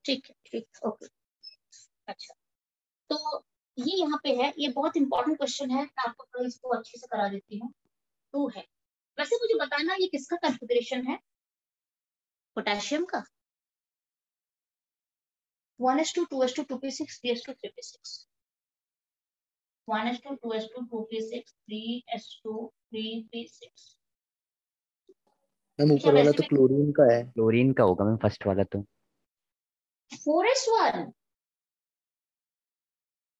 ठीक है, ठीक, ओके। अच्छा, तो ये यहाँ पे है, ये बहुत इंपॉर्टेंट क्वेश्चन है, मैं आपको थोड़ा इसको अच्छे से करा देती हूँ। 2 है। वैसे मुझे बताना ये किसका कॉन्फ़िगरेशन है? पोटेशियम का। 1s2 2s2 2p6 3s2 3p6, 1s2 2s2 2p6 3s2 3p6। Ma'am क्या ऊपर वाला वैसे तो भी क्लोरीन का है। क्लोरीन का होगा मैम फर्स्ट वाला तो। 4s1,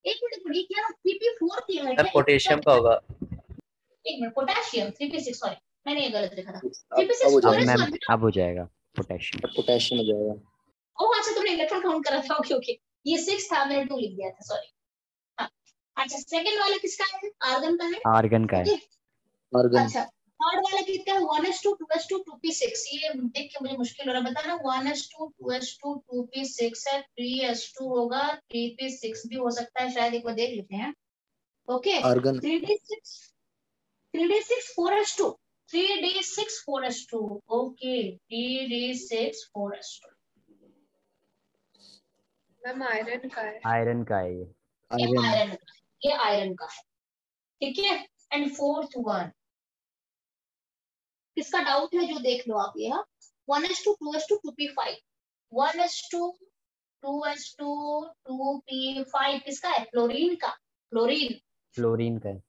एक मिनट, ये क्या 3p4 दिया है क्या? पोटेशियम का होगा। एक मिनट, पोटेशियम 3p6, सॉरी मैंने ये गलत लिखा था। अब हो 3p6 अब जाएगा, 4s1 मैम है ना? अब हो जाएगा पोटेशियम। अब पोटेशियम हो जाएगा। ओह अच्छा, तुमने इलेक्ट्रॉन काउंट करा था, ओके ओके। ये 6 था, मैंने 2 लिख दिया था, सॉरी। हाँ, अच्छा, सेकंड वाला किसका है? आर्गन का है। आर्गन का है। Okay, argon. अच्छा, थर्ड वाला कितना है? 1s2 2s2 2p6। ये देख के मुझे मुश्किल हो रहा है बताना। 1s2 2s2 2p6 है, 3s2 होगा, 3p6 भी हो सकता है शायद, एक बार देख लेते हैं। Okay, argon. 3d6 4s2, 3d6 4s2, okay, 3d6 4s2। Ma'am iron का है। आयरन का है ये। ये आयरन। आयरन का है, ये आयरन का है, ठीक है। एंड फोर्थ वन किसका डाउट है जो देख लो आप, ये 1s2 2s2 2p5, 1s2 2s2 2p5 किसका है? क्लोरीन का, क्लोरीन। क्लोरीन का है।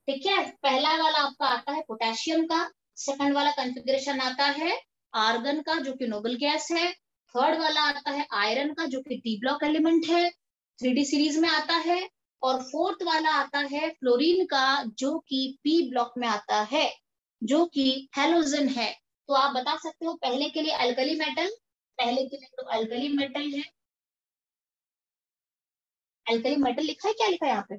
ठीक है, पहला वाला आपका आता है पोटेशियम का, सेकंड वाला कॉन्फ़िगरेशन आता है आर्गन का जो कि नोबल गैस है, थर्ड वाला आता है आयरन का जो कि डी ब्लॉक एलिमेंट है, 3D सीरीज में आता है, और फोर्थ वाला आता है फ्लोरीन का जो कि पी ब्लॉक में आता है, जो कि हेलोजन है। तो आप बता सकते हो पहले के लिए अल्कली मेटल, पहले के लिए तो अल्कली मेटल है, अल्कली मेटल लिखा है, क्या लिखा है यहाँ पे?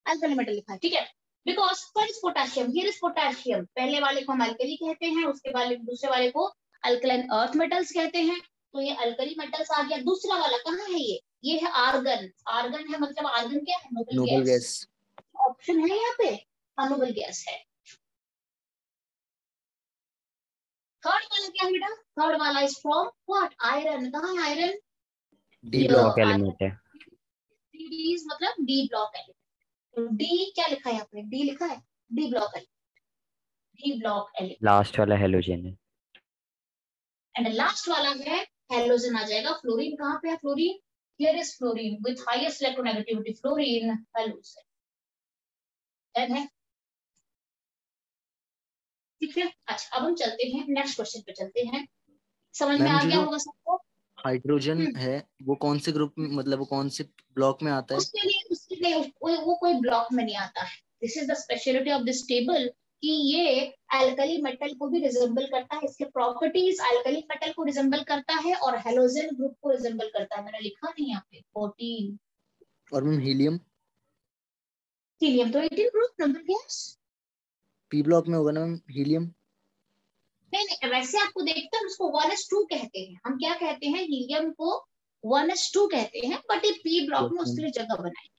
अल्कली मेटल लिखा है, ठीक है। Because first is potassium, here is potassium, पहले वाले को हम अल्कली कहते हैं, उसके बाद दूसरे वाले को अल्कलाइन अर्थ मेटल्स कहते हैं। तो ये अल्कली मेटल्स आ गया। दूसरा वाला कहाँ है? ये है आर्गन, आर्गन है मतलब आर्गन क्या है? Noble noble gas. Gas. Option है यहाँ पे, नोबल गैस है। थर्ड वाला क्या है बेटा? थर्ड वाला इज फ्रॉम व्हाट? आयरन। कहाँ है iron? D D block. Block element है। डी मतलब डी ब्लॉक एलिमेंट। तो डी क्या लिखा है यहाँ पे? डी लिखा है, D block element, D block element. Last वाला हेलोजन है। एंड लास्ट वाला है हेलोजन आ जाएगा। फ्लोरीन कहाँ पे है? Fluorine, here is fluorine with highest electronegativity, fluorine halogen है। ठीक है, अच्छा अब हम चलते हैं नेक्स्ट क्वेश्चन पे चलते हैं। समझ में मैम आ जो गया जो होगा सबको? हाइड्रोजन है वो कौन से ग्रुप में, मतलब वो कौन से ब्लॉक में आता है? उसके लिए वो कोई ब्लॉक में नहीं आता है। This is the speciality of this table कि ये अल्कली मेटल को भी रिजेंबल करता है, इसके प्रॉपर्टीज अल्कली मेटल को रिजेंबल करता है और हेलोजन ग्रुप को रिजेंबल करता है। मैंने लिखा नहीं यहाँ पे 14। और मैम हीलियम? हीलियम तो 18 group number gas. P block में होगा ना मैम हीलियम? नहीं नहीं, वैसे आपको देखते हैं उसको 1s2 कहते हैं। हम क्या कहते हैं? हीलियम को 1s2 कहते हैं, बट ये पी ब्लॉक में उसके लिए जगह बनाई,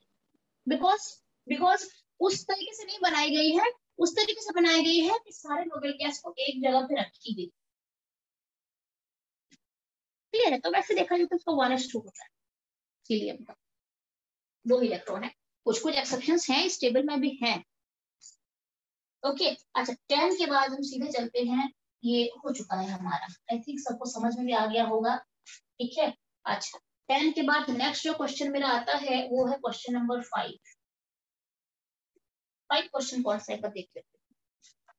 बिकॉज बिकॉज उस तरीके से नहीं बनाई गई है, उस तरीके से बनाई गई है कि सारे नोबेल गैस को एक जगह पे रखी गई। क्लियर है? तो वैसे देखा जाए तो उसको 1s2 होता है हीलियम का, 2 इलेक्ट्रॉन है। कुछ कुछ एक्सेप्शंस हैं इस टेबल में भी हैं। ओके, अच्छा 10 के बाद हम सीधे चलते हैं। ये हो चुका है हमारा, आई थिंक सबको समझ में भी आ गया होगा, ठीक है। अच्छा 10 के बाद नेक्स्ट जो क्वेश्चन मेरा आता है वो है क्वेश्चन नंबर 5। 5 क्वेश्चन कौन सा है देख लेते हैं।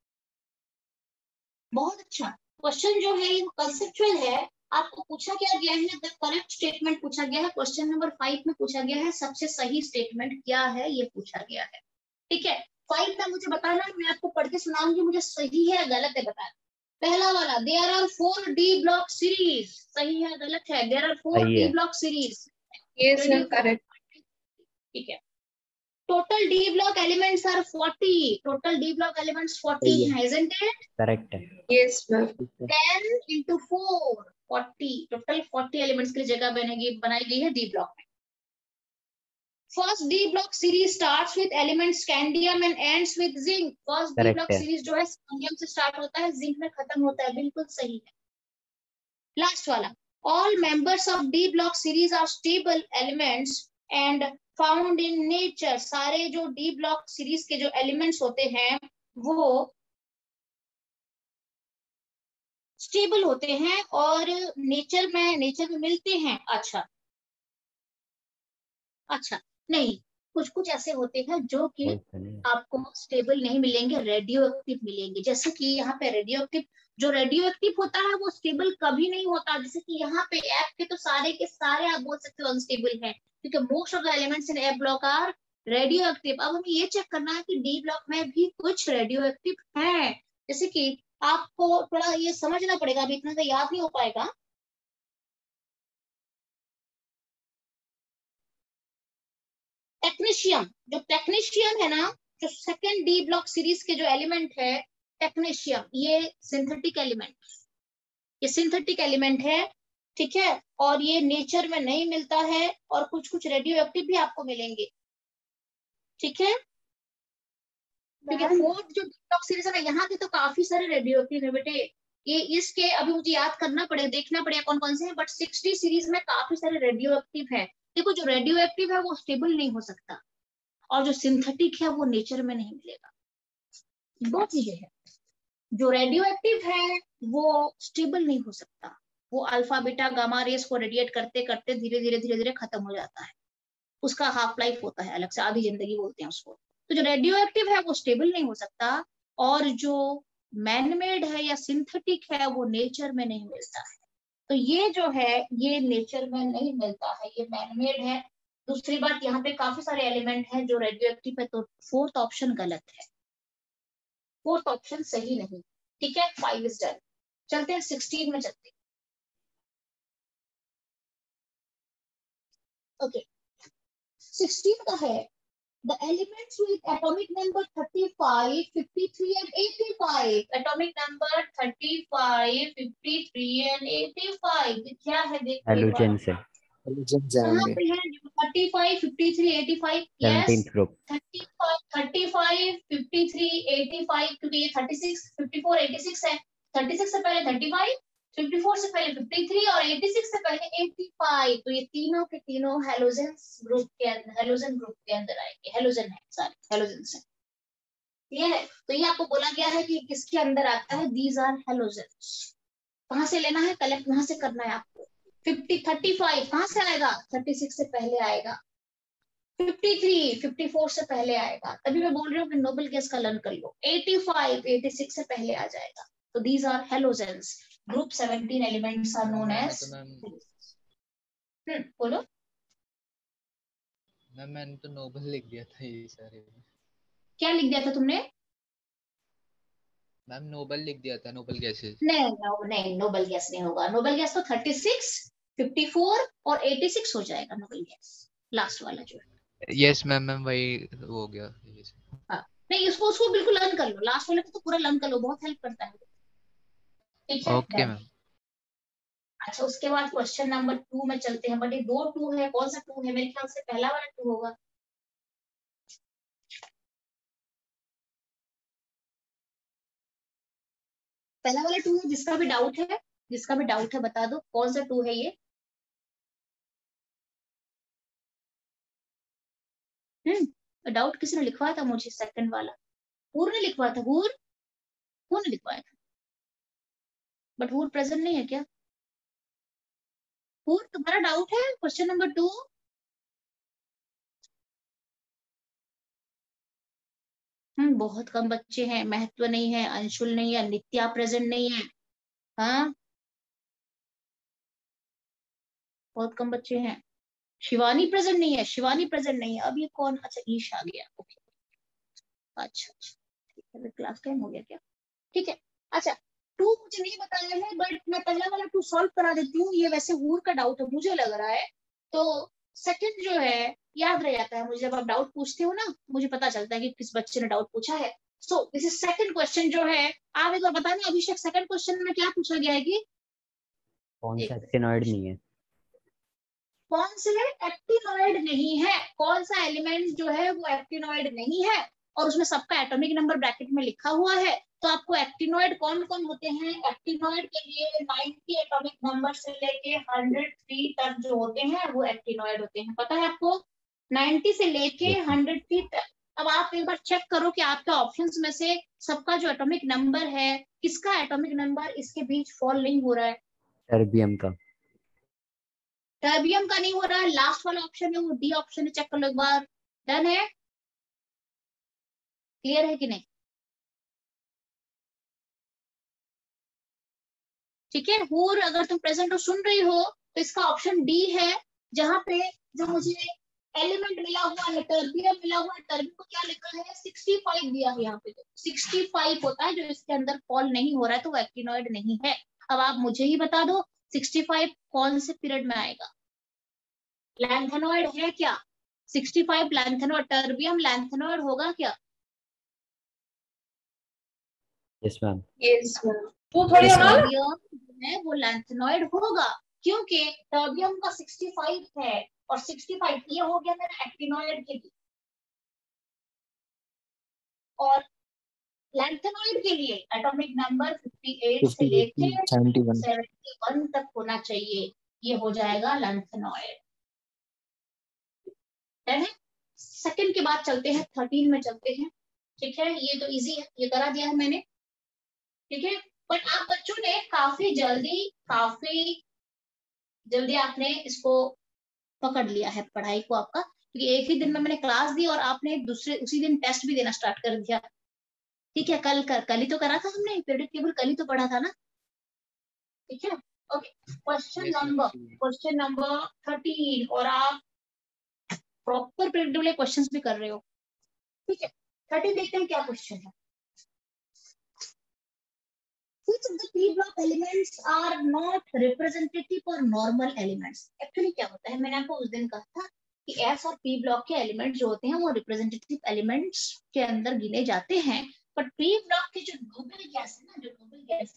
बहुत अच्छा क्वेश्चन जो है ये कंसेप्चुअल है। आपको पूछा क्या गया है? द करेक्ट स्टेटमेंट पूछा गया है। क्वेश्चन नंबर 5 में पूछा गया है सबसे सही स्टेटमेंट क्या है, ये पूछा गया है, ठीक है। 5 में मुझे बताना है, मैं आपको पढ़ के सुनाऊंगी, मुझे सही है गलत है बताना। पहला वाला, there are 4 D block series, सही है गलत है? देयर आर 4 सही डी है। Block series, yes ma'am correct. ठीक है। Total D block elements are 40, total D block elements 40 सही है। हैं, isn't it? करेक्ट है। Yes ma'am. 10 into 4 40, total 40 elements की जगह बनाई गई है डी ब्लॉक में। First D block series starts with element scandium and ends with zinc. First D correct block है। सीरीज जो है स्कैंडियम से स्टार्ट होता है, जिंक में खत्म होता है, बिल्कुल सही है। लास्ट वाला, All members of D block series are stable elements and found in nature. सारे जो D block series के जो elements होते हैं वो स्टेबल होते हैं और नेचर में मिलते हैं। अच्छा नहीं, कुछ कुछ ऐसे होते हैं जो कि आपको स्टेबल नहीं मिलेंगे, रेडियो एक्टिव मिलेंगे। जैसे कि यहाँ पे रेडियो एक्टिव, जो रेडियो एक्टिव होता है वो स्टेबल कभी नहीं होता। जैसे कि यहाँ पे एफ के तो सारे के सारे आप बोल सकते हो अनस्टेबल है, क्योंकि most of the elements in F block are radioactive. अब हमें ये चेक करना है कि डी ब्लॉक में भी कुछ रेडियो एक्टिव है। जैसे कि आपको थोड़ा ये समझना पड़ेगा, अभी इतना तो याद नहीं हो पाएगा। टेक्नीशियम, जो टेक्नीशियम है ना, जो सेकंड डी ब्लॉक सीरीज के जो एलिमेंट है टेक्नीशियम, ये सिंथेटिक एलिमेंट है, ठीक है। और ये नेचर में नहीं मिलता है और कुछ कुछ रेडियो एक्टिव भी आपको मिलेंगे, ठीक है। क्योंकि फोर्थ जो डी ब्लॉक सीरीज है ना, यहाँ के तो काफी सारे रेडियो एक्टिव है बेटे। ये इसके अभी मुझे याद करना पड़ेगा, देखना पड़ेगा कौन कौन से हैं, बट 60 सीरीज में काफी सारे रेडियो एक्टिव है। देखो जो रेडियो एक्टिव है वो स्टेबल नहीं हो सकता, और जो सिंथेटिक है वो नेचर में नहीं मिलेगा। दो चीजें हैं, जो रेडियो एक्टिव है वो स्टेबल नहीं हो सकता, वो अल्फा बीटा गामा रेस को रेडिएट करते करते धीरे धीरे खत्म हो जाता है, उसका हाफ लाइफ होता है अलग से, आधी जिंदगी बोलते हैं उसको। तो जो रेडियो एक्टिव है वो स्टेबल नहीं हो सकता, और जो मैनमेड है या सिंथेटिक है वो नेचर में नहीं मिलता है। तो ये जो है ये नेचर में नहीं मिलता है, ये मैनमेड है। दूसरी बात, यहाँ पे काफी सारे एलिमेंट हैं जो रेडियो एक्टिव है, तो फोर्थ ऑप्शन गलत है, फोर्थ ऑप्शन सही नहीं, ठीक है। 5 इज डन। चलते हैं 16 में चलते हैं। ओके 16 का है, the elements with atomic number 35, 53 and 85, atomic number 35, 53 and 85, ये क्या है देखो। हेलोजेंस है। कहाँ पे है? 35, 53, 85, yes 17th ग्रुप। 35, 53, 85, क्योंकि ये 36, 54, 86 है। 36 से पहले 35, 54 से पहले 53 और 86 से पहले 85, तो ये तीनों के तीनों हेलोजन ग्रुप के अंदर आएंगे। हेलोजन है, सारे हेलोजेंस है, ये है। तो ये आपको बोला गया है कि किसके अंदर आता है, दीज आर हेलोजेंस। कहाँ से लेना है, कलेक्ट वहां से करना है आपको। 35 कहाँ से आएगा, 36 से पहले आएगा। 53 54 से पहले आएगा, तभी मैं बोल रही हूँ कि नोबल गैस का लर्न कर लो। 85 86 से पहले आ जाएगा। तो these are halogens. Group 17 elements are known as. बोलो मैम, मैंने तो नोबल लिख दिया था ये सारे। क्या लिख दिया था तुमने? मैम नोबल लिख दिया था, नोबल गैसेस। नहीं नोबल गैस नहीं होगा। नोबल गैस तो 36 54 और 86 हो जाएगा नोबल गैस, लास्ट वाला जो है। यस मैम वही हो गया। हाँ नहीं, उसको बिल्कुल लर्न कर लो, लास्ट वाले को तो पूरा लर्न कर लो, बहुत हेल्प करता है, ठीक है। Okay ma'am. अच्छा उसके बाद क्वेश्चन नंबर 2 में चलते हैं, बट ये 2 2 है, कौन सा 2 है? मेरे ख्याल से पहला वाला 2 होगा। पहला वाला 2 है, जिसका भी डाउट है बता दो कौन सा 2 है ये। डाउट किसने लिखवाया था मुझे? सेकंड वाला हूर ने लिखवाया था, हूर ने लिखवाया था, बट हूर प्रेजेंट नहीं है क्या? हूर तुम्हारा डाउट है क्वेश्चन नंबर 2? बहुत कम बच्चे हैं। महत्व नहीं है, अंशुल नहीं है, नित्या प्रेजेंट नहीं है, हाँ बहुत कम बच्चे हैं। शिवानी प्रेजेंट नहीं है। अब ये कौन? अच्छा ईश आ गया, ओके अच्छा ठीक है, क्लास टाइम हो गया क्या? ठीक है। अच्छा 2 मुझे नहीं बताया है, बट मैं पहला वाला 2 सॉल्व करा देती हूँ। ये वैसे हूर का डाउट है मुझे लग रहा है, तो सेकंड जो है याद रह जाता है मुझे। जब आप डाउट पूछते हो ना, मुझे पता चलता है कि किस बच्चे ने डाउट पूछा है। So this is second question जो है। आप एक बार बताना अभिषेक, सेकंड क्वेश्चन में क्या पूछा गया है कि कौन सा एक्टिनॉइड नहीं है? कौन से एक्टिनॉइड नहीं है, कौन सा एलिमेंट जो है वो एक्टिनॉइड नहीं है। और उसमें सबका एटॉमिक नंबर ब्रैकेट में लिखा हुआ है, तो आपको एक्टिनॉइड कौन कौन होते हैं, एक्टिनॉइड के लिए 90 एटॉमिक नंबर से लेके 103 तक जो होते हैं वो एक्टिनॉइड होते हैं, पता है आपको, 90 से लेके 103 तक। अब आप एक बार चेक करो कि आपके ऑप्शंस में से सबका जो एटॉमिक नंबर है, किसका एटॉमिक नंबर इसके बीच फॉल नहीं हो रहा है, टर्बियम का। टर्बियम का नहीं हो रहा है, लास्ट वाला ऑप्शन है वो डी ऑप्शन है, चेक कर लो एक बार। डन है, क्लियर है कि नहीं, ठीक है। और अगर तुम प्रेजेंट हो सुन रही हो तो इसका ऑप्शन डी है, जहां पे जो मुझे एलिमेंट मिला हुआ है, टर्बियम मिला हुआ है, टर्बियम को क्या लिखा है 65 दिया है, यहाँ पे 65 होता है जो इसके अंदर फॉल नहीं हो रहा है, तो वो एक्टिनॉइड नहीं है। अब आप मुझे ही बता दो 65 कौन से पीरियड में आएगा, लैंथेनॉइड है क्या, 65 लैंथेनॉइड, टर्बियम लैंथेनॉइड होगा क्या, yes ma'am. Yes ma'am. Terbium है वो लैंथेनॉइड होगा, क्योंकि टर्बियम का 65 है और 65 ये हो गया मेरा एक्टिनॉइड के लिए, और लैंथेनॉइड के लिए एटॉमिक नंबर 58 से लेके 71 तक होना चाहिए, ये हो जाएगा लैंथेनॉइड। सेकंड के बाद चलते हैं 13 में चलते हैं, ठीक है, ये तो इजी है, ये करा दिया है मैंने, ठीक है। बट आप बच्चों ने काफी जल्दी आपने इसको पकड़ लिया है पढ़ाई को आपका, क्योंकि एक ही दिन में मैंने क्लास दी और आपने दूसरे उसी दिन टेस्ट भी देना स्टार्ट कर दिया, ठीक है। कल ही तो करा था हमने, पीरियड टेबल कल ही तो पढ़ा था ना, ठीक है। ओके, क्वेश्चन नंबर 13, और आप प्रॉपर पीरियड टेबल क्वेश्चंस भी कर रहे हो, ठीक है। 13 देखते हैं क्या क्वेश्चन है। Which of the P block elements are not representative for normal elements? Actually क्या होता है, मैंने आपको उस दिन कहा था कि S और P ब्लॉक के एलिमेंट जो होते हैं वो रिप्रेजेंटेटिव एलिमेंट्स के अंदर गिने जाते हैं, बट P ब्लॉक के जो नोबल गैस है ना, जो नोबल गैस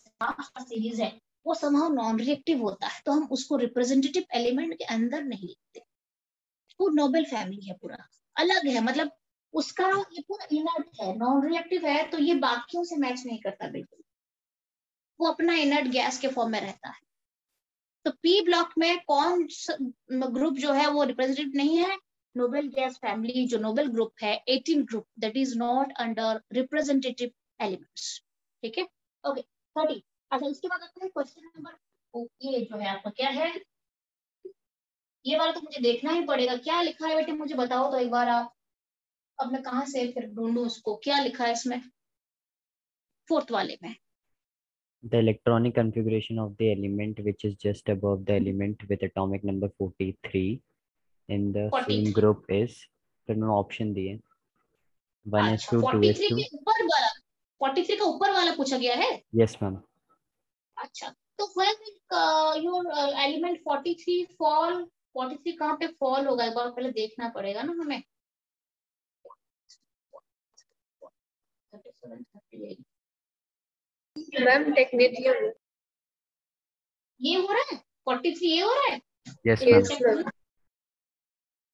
सीरीज है वो समहाउ नॉन रिएक्टिव होता है, तो हम उसको रिप्रेजेंटेटिव एलिमेंट के अंदर नहीं लिखते, वो नोबल फैमिली है, पूरा अलग है, मतलब उसका ये पूरा इनर्ट है, नॉन रिएक्टिव है, तो ये बाकियों से मैच नहीं करता बिल्कुल, वो अपना इनर्ट गैस के फॉर्म में रहता है। तो पी ब्लॉक में कौन ग्रुप जो है वो रिप्रेजेंटेटिव नहीं है, नोबल गैस फैमिली जो नोबल ग्रुप है 18 group, that is not under representative elements, ठीक है। ओके 30। अच्छा इसके बाद आता है क्वेश्चन नंबर, ये जो है आपका क्या है, ये वाला तो मुझे देखना ही पड़ेगा, क्या लिखा है बेटे मुझे बताओ तो एक बार आप, अब मैं कहाँ से फिर ढूंढूं उसको, क्या लिखा है इसमें फोर्थ वाले में, The electronic configuration of the element which is just above the element with atomic number 43 in the 43 same group is, फिर मैं ऑप्शन दिए 1s2 अच्छा 43 2s2। के ऊपर वाला, 43 का ऊपर वाला पूछा गया है, यस मैम। अच्छा तो when your element 43 fall, 43 कहाँ पे फॉल होगा एक बार पहले देखना पड़ेगा ना हमें, 37, 38 मैम टेक्नीशियन। ये हो रहा है 43, ये हो रहा है, यस मैम। Yes ma'am.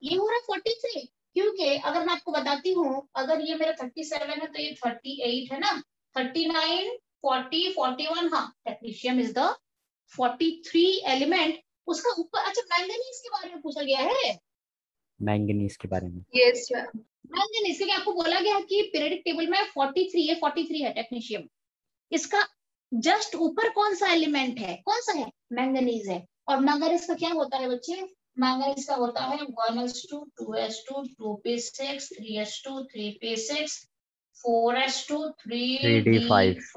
ये हो रहा है 43, क्योंकि अगर मैं आपको बताती हूँ अगर ये मेरा 37 है तो ये 38 है ना, 39 40 41, हाँ टेक्नीशियम इज द 43 एलिमेंट, उसका ऊपर। अच्छा मैंगनीज के बारे में पूछा गया है, मैंगनीज के बारे में। Yes ma'am. मैंगनीज क्योंकि आपको बोला गया है कि पीरियडिक टेबल में 43 है टेक्नीशियम, इसका जस्ट ऊपर कौन सा एलिमेंट है, कौन सा है, मैंगनीज है। और मैंगनीज का क्या होता है बच्चे, मैंगनीज का होता है 1s2 2s2 2p6 3s2 3p6 4s2 3d5।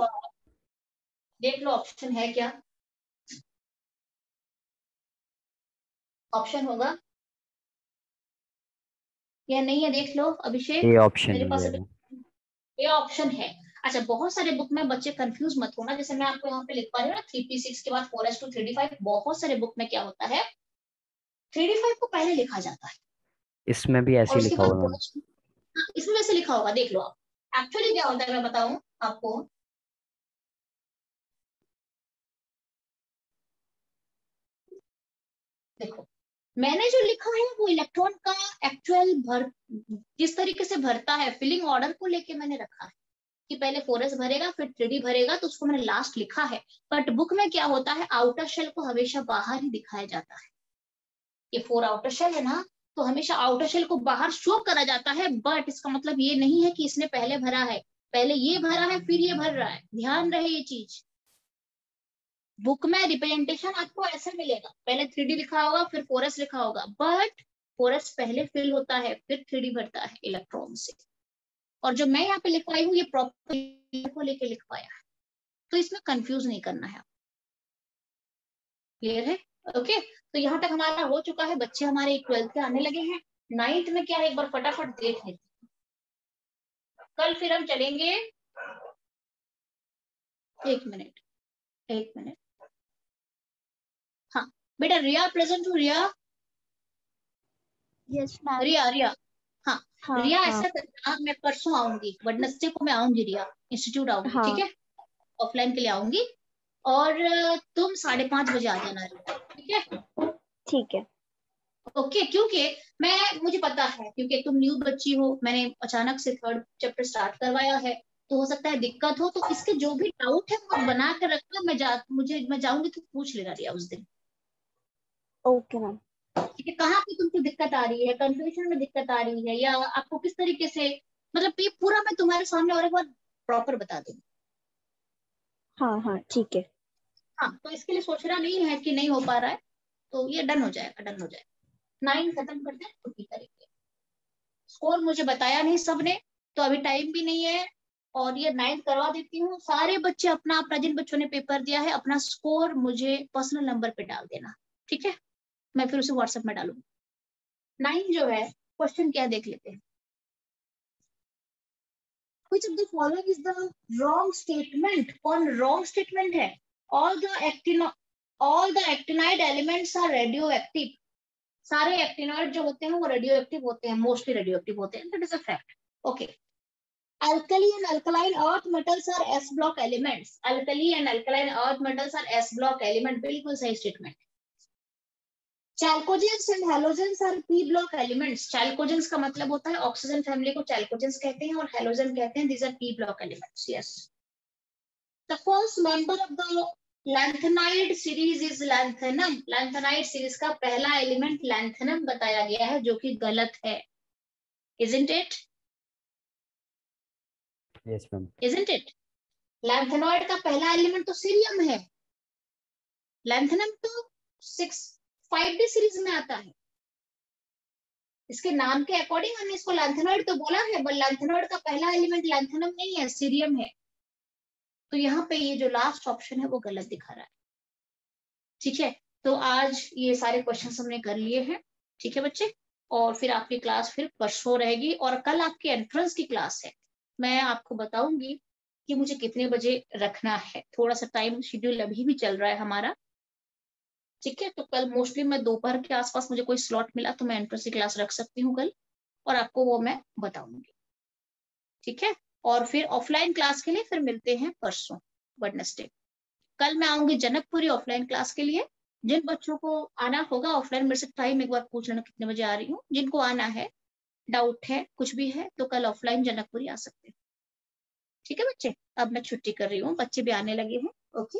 देख लो ऑप्शन है क्या, ऑप्शन होगा या नहीं है, देख लो अभिषेक, ए ऑप्शन मेरे हो पास जाएगा। ये ऑप्शन है। अच्छा बहुत सारे बुक में बच्चे कंफ्यूज मत होना, जैसे मैं आपको यहाँ पे लिख पा रही हूँ ना 3p6 के बाद 4s2 3d5, बहुत सारे बुक में क्या होता है 3d5 को पहले लिखा जाता है इसमें भी ऐसे और ही उसके लिखा बाद होगा मैम। 4s2, इसमें वैसे लिखा होगा, देख लो आप। एक्चुअली क्या होता है मैं बताऊं आपको, देखो मैंने जो लिखा है वो इलेक्ट्रॉन का एक्चुअल किस तरीके से भरता है, फिलिंग ऑर्डर को लेके मैंने रखा है कि पहले 4s भरेगा फिर 3d भरेगा, तो उसको मैंने लास्ट लिखा है। बट बुक में क्या होता है, आउटर शेल को हमेशा बाहर ही दिखाया जाता है। ये 4 आउटर शेल है ना, तो हमेशा आउटर शेल को बाहर शो करा जाता है, बट इसका मतलब ये नहीं है कि इसने पहले भरा है, पहले ये भरा है फिर ये भर रहा है। ध्यान रहे ये चीज, बुक में रिप्रेजेंटेशन आपको ऐसे मिलेगा, पहले 3d लिखा होगा फिर 4s लिखा होगा, बट 4s पहले फिल होता है फिर 3d भरता है इलेक्ट्रॉन से। और जो मैं यहाँ पे लिखवाई हूँ ये प्रॉपर को लेके लिखवाया है, तो इसमें कंफ्यूज नहीं करना है। क्लियर है? ओके, तो यहाँ तक हमारा हो चुका है। बच्चे हमारे 12th के आने लगे हैं, 9th में क्या है एक बार फटाफट देख लेते हैं। कल फिर हम चलेंगे, एक मिनट, हाँ बेटा रिया प्रेजेंट हो? रिया, यस मैम। रिया हाँ, हाँ रिया हाँ ऐसा करना, मैं परसों आऊंगी, वेडनेसडे को मैं आऊंगी रिया, इंस्टीट्यूट आऊंगी, हाँ ठीक है? ऑफलाइन के लिए आऊंगी, और तुम 5:30 बजे आ जाना रिया, ठीक है? ठीक है। ओके, क्योंकि मुझे पता है, क्योंकि तुम न्यू बच्ची हो, मैंने अचानक से 3rd चैप्टर स्टार्ट करवाया है, तो हो सकता है दिक्कत हो, तो इसके जो भी डाउट है वो बना कर रखना, मैं जाऊंगी तो पूछ लेना रिया उस दिन। Okay ma'am. ठीक है, कहाँ पे तुमको दिक्कत आ रही है, कंफ्यूजन में दिक्कत आ रही है, या आपको किस तरीके से, मतलब ये पूरा मैं तुम्हारे सामने और एक बार प्रॉपर बता दूंगी। हाँ हाँ ठीक है। हाँ, तो इसके लिए सोचना नहीं है कि नहीं हो पा रहा है, तो ये डन हो जाएगा, डन हो जाएगा। 9 खत्म करते हैं, छुट्टी करेंगे। स्कोर मुझे बताया नहीं सबने, तो अभी टाइम भी नहीं है, और ये 9 करवा देती हूँ। सारे बच्चे अपना अपना, जिन बच्चों ने पेपर दिया है, अपना स्कोर मुझे पर्सनल नंबर पे डाल देना, ठीक है? मैं फिर उसे व्हाट्सएप में डालूंगी। 9 जो है, क्वेश्चन क्या देख लेते हैं। Which of the following is the wrong statement? कौन wrong statement है? All the actinide elements are radioactive. सारे एक्टिनॉइड जो होते हैं वो रेडियोएक्टिव होते हैं, मोस्टली रेडियोएक्टिव होते हैं, that is a fact. Okay, alkali and alkaline earth metals are s block elements. Alkali and alkaline earth metals are s block element, बिल्कुल सही statement. Chalcogens and halogens are p block elements. Chalcogens का मतलब होता है oxygen family को chalcogens कहते हैं, और halogen कहते हैं, these are p block elements. Yes. The first member of the lanthanide series is lanthanum. Lanthanide series का पहला एलिमेंट lanthanum बताया गया है, जो कि गलत है। Isn't it? Yes ma'am. Isn't it? Lanthanoid का पहला एलिमेंट तो सीरियम है, लैंथेनम तो 5D सीरीज में आता है। इसके नाम के अकॉर्डिंग हमने इसको लैंथेनॉइड तो बोला है, बट लैंथेनॉइड का पहला एलिमेंट लैंथेनम नहीं है, सीरियम है। तो यहाँ पे ये जो लास्ट ऑप्शन है वो गलत दिखा रहा है। ठीक है, तो आज ये सारे क्वेश्चंस हमने कर लिए हैं, ठीक है बच्चे? और फिर आपकी क्लास फिर परसों रहेगी, और कल आपकी एंट्रेंस की क्लास है। मैं आपको बताऊंगी कि मुझे कितने बजे रखना है, थोड़ा सा टाइम शेड्यूल अभी भी चल रहा है हमारा, ठीक है? तो कल मोस्टली मैं दोपहर के आसपास मुझे कोई स्लॉट मिला तो मैं एंट्रेंस की क्लास रख सकती हूँ कल, और आपको वो मैं बताऊंगी, ठीक है? और फिर ऑफलाइन क्लास के लिए फिर मिलते हैं परसों वेडनेसडे। कल मैं आऊंगी जनकपुरी ऑफलाइन क्लास के लिए। जिन बच्चों को आना होगा ऑफलाइन, मेरे से टाइम एक बार पूछ लेना कितने बजे आ रही हूँ। जिनको आना है, डाउट है, कुछ भी है, तो कल ऑफलाइन जनकपुरी आ सकते हैं, ठीक है बच्चे? अब मैं छुट्टी कर रही हूँ, बच्चे भी आने लगे हैं। ओके।